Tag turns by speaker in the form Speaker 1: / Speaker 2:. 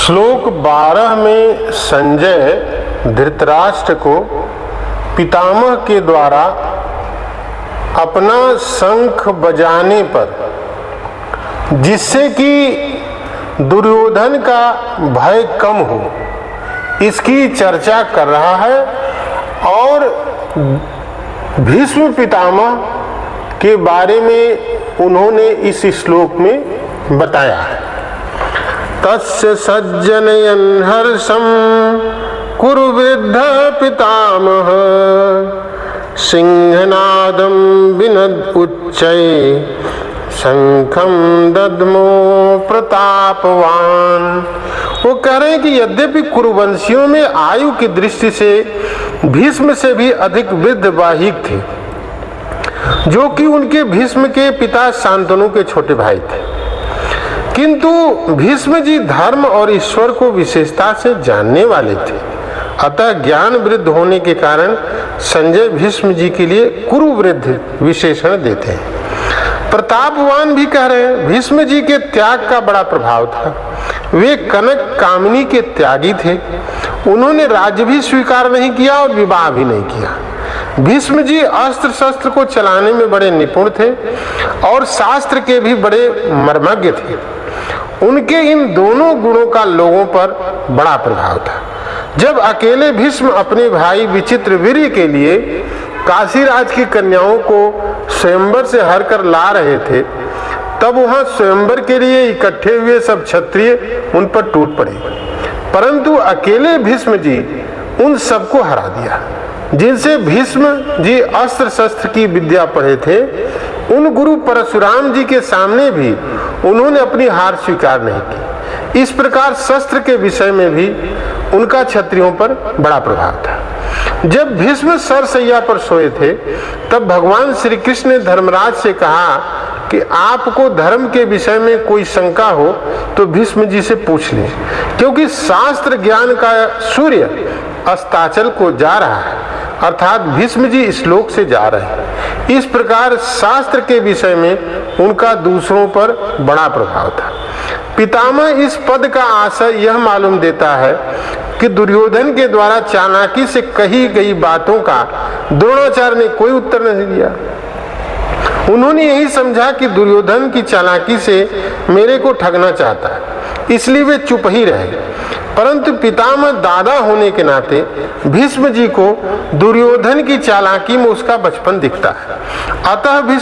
Speaker 1: श्लोक 12 में संजय धृतराष्ट्र को पितामह के द्वारा अपना शंख बजाने पर, जिससे कि दुर्योधन का भय कम हो, इसकी चर्चा कर रहा है और भीष्म पितामह के बारे में उन्होंने इस श्लोक में बताया है। तस्य सज्जनयन् हर्षं कुरु वृद्ध पितामह, सिंहनादं विनद उच्चै, शंखम दद्मो प्रतापवान। वो कह रहे हैं कि यद्यपि कुरुवंशियों में आयु की दृष्टि से भीष्म से भी अधिक वृद्ध वाहिक थे, जो कि उनके भीष्म के पिता शांतनु के छोटे भाई थे, किंतु भीष्म जी धर्म और ईश्वर को विशेषता से जानने वाले थे। अतः ज्ञान वृद्ध होने के कारण संजय भीष्म जी के लिए कुरु वृद्ध विशेषण देते हैं। प्रतापवान भी कह रहे हैं, भीष्म जी के त्याग का बड़ा प्रभाव था। वे कनक कामिनी के त्यागी थे। उन्होंने राज्य भी स्वीकार नहीं किया और विवाह भी नहीं किया। भीष्म जी अस्त्र शस्त्र को चलाने में बड़े निपुण थे और शास्त्र के भी बड़े मर्मज्ञ थे। उनके इन दोनों गुणों का लोगों पर बड़ा प्रभाव था। जब अकेले भीष्म अपने भाई विचित्रवीर्य के लिए काशीराज की कन्याओं को स्वयंवर से हर कर ला रहे थे, तब वहां स्वयंवर के लिए इकट्ठे हुए सब क्षत्रिय उन पर टूट पड़े, परंतु अकेले भीष्म जी उन सबको हरा दिया। जिनसे भीष्म जी अस्त्र शस्त्र की विद्या पढ़े थे, उन गुरु परशुराम जी के सामने भी उन्होंने अपनी हार स्वीकार नहीं की। इस प्रकार शस्त्र के विषय में भी उनका क्षत्रियों पर बड़ा प्रभाव था। जब भीष्म सरसैया पर सोए थे, तब भगवान श्री कृष्ण ने धर्मराज से कहा कि आपको धर्म के विषय में कोई शंका हो तो भीष्म जी से पूछ लें, क्योंकि शास्त्र ज्ञान का सूर्य अस्ताचल को जा रहा है, अर्थात भीष्म जी श्लोक से जा रहे हैं। इस प्रकार शास्त्र के विषय में उनका दूसरों पर बड़ा प्रभाव था। पितामह इस पद का आशय यह मालूम देता है कि दुर्योधन के द्वारा चालाकी से कही गई बातों का द्रोणाचार्य ने कोई उत्तर नहीं दिया। उन्होंने यही समझा कि दुर्योधन की चालाकी से मेरे को ठगना चाहता है, इसलिए वे चुप ही रहे। परंतु पितामह दादा होने के नाते भीष्म जी को दुर्योधन की चालाकी में उसका बचपन दिखता है। अतः भीष्म